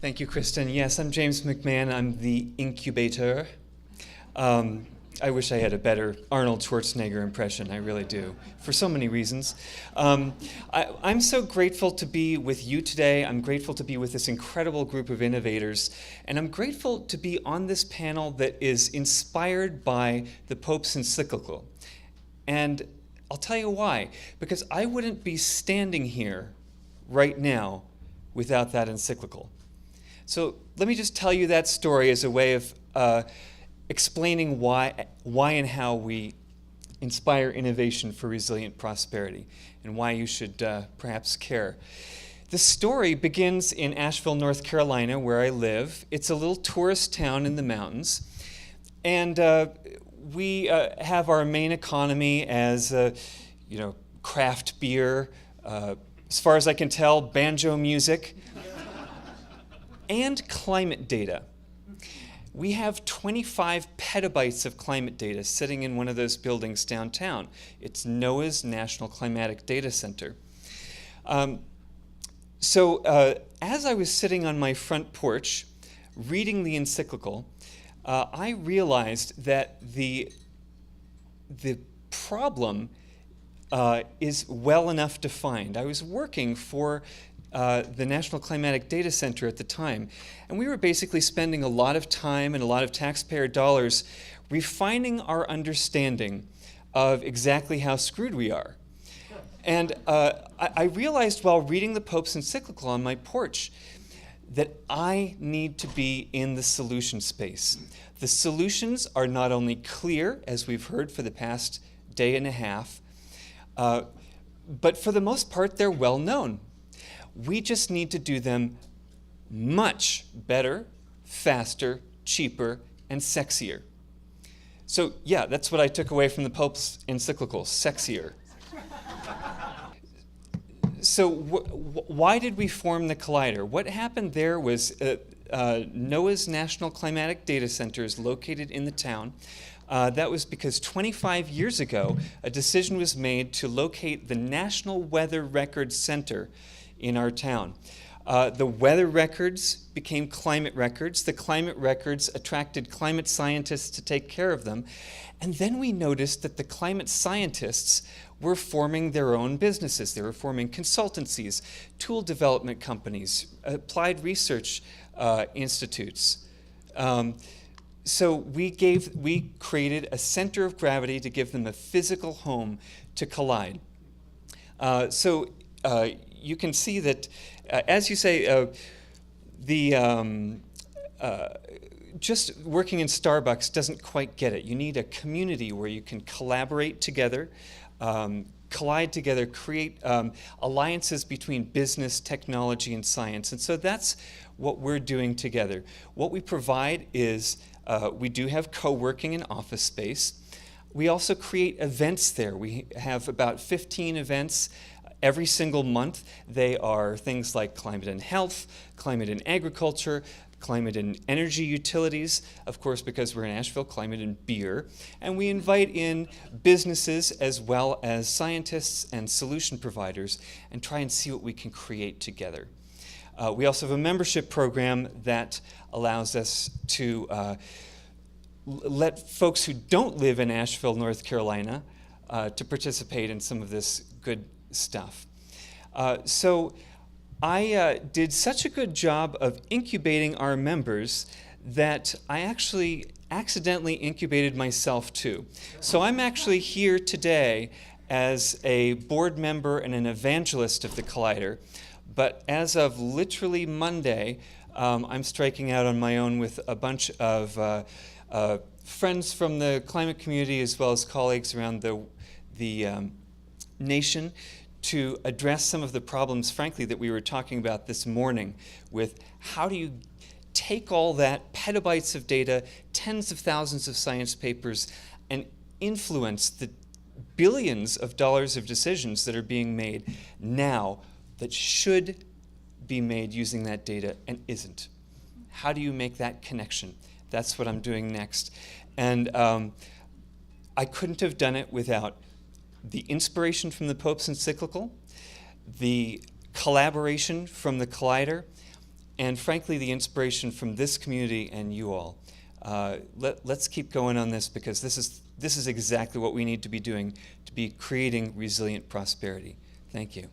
Thank you, Kristen. Yes, I'm James McMahon. I'm the Incubator. I wish I had a better Arnold Schwarzenegger impression. I really do, for so many reasons. I'm so grateful to be with you today. I'm grateful to be with this incredible group of innovators. And I'm grateful to be on this panel that is inspired by the Pope's encyclical. And I'll tell you why. Because I wouldn't be standing here right now without that encyclical. So let me just tell you that story as a way of explaining why and how we inspire innovation for resilient prosperity, and why you should perhaps care. The story begins in Asheville, North Carolina, where I live. It's a little tourist town in the mountains, and we have our main economy as craft beer, as far as I can tell, banjo music, and climate data. We have 25 petabytes of climate data sitting in one of those buildings downtown. It's NOAA's National Climatic Data Center. So as I was sitting on my front porch reading the encyclical, I realized that the problem is well enough defined. I was working for the National Climatic Data Center at the time. And we were basically spending a lot of time and a lot of taxpayer dollars refining our understanding of exactly how screwed we are. And I realized while reading the Pope's encyclical on my porch that I need to be in the solution space. The solutions are not only clear, as we've heard for the past day and a half, but for the most part, they're well known. We just need to do them much better, faster, cheaper, and sexier. So yeah, that's what I took away from the Pope's encyclical, sexier. So why did we form the Collider? What happened there was NOAA's National Climatic Data Center is located in the town. That was because 25 years ago, a decision was made to locate the National Weather Records Center in our town. The weather records became climate records. The climate records attracted climate scientists to take care of them. And then we noticed that the climate scientists were forming their own businesses. They were forming consultancies, tool development companies, applied research institutes. So we created a center of gravity to give them a physical home to collide. You can see that, as you say, just working in Starbucks doesn't quite get it. You need a community where you can collaborate together, collide together, create alliances between business, technology, and science. And so that's what we're doing together. What we provide is we do have co-working and office space. We also create events there. We have about 15 events every single month. They are things like climate and health, climate and agriculture, climate and energy utilities, of course, because we're in Asheville, climate and beer. And we invite in businesses as well as scientists and solution providers and try and see what we can create together. We also have a membership program that allows us to let folks who don't live in Asheville, North Carolina, to participate in some of this good stuff. So I did such a good job of incubating our members that I actually accidentally incubated myself too. So I'm actually here today as a board member and an evangelist of the Collider, but as of literally Monday, I'm striking out on my own with a bunch of friends from the climate community as well as colleagues around the nation to address some of the problems, frankly, that we were talking about this morning with how do you take all that petabytes of data, tens of thousands of science papers, and influence the billions of dollars of decisions that are being made now that should be made using that data and isn't. How do you make that connection? That's what I'm doing next. And I couldn't have done it without the inspiration from the Pope's encyclical, the collaboration from the Collider, and frankly, the inspiration from this community and you all. Let's keep going on this, because this is exactly what we need to be doing to be creating resilient prosperity. Thank you.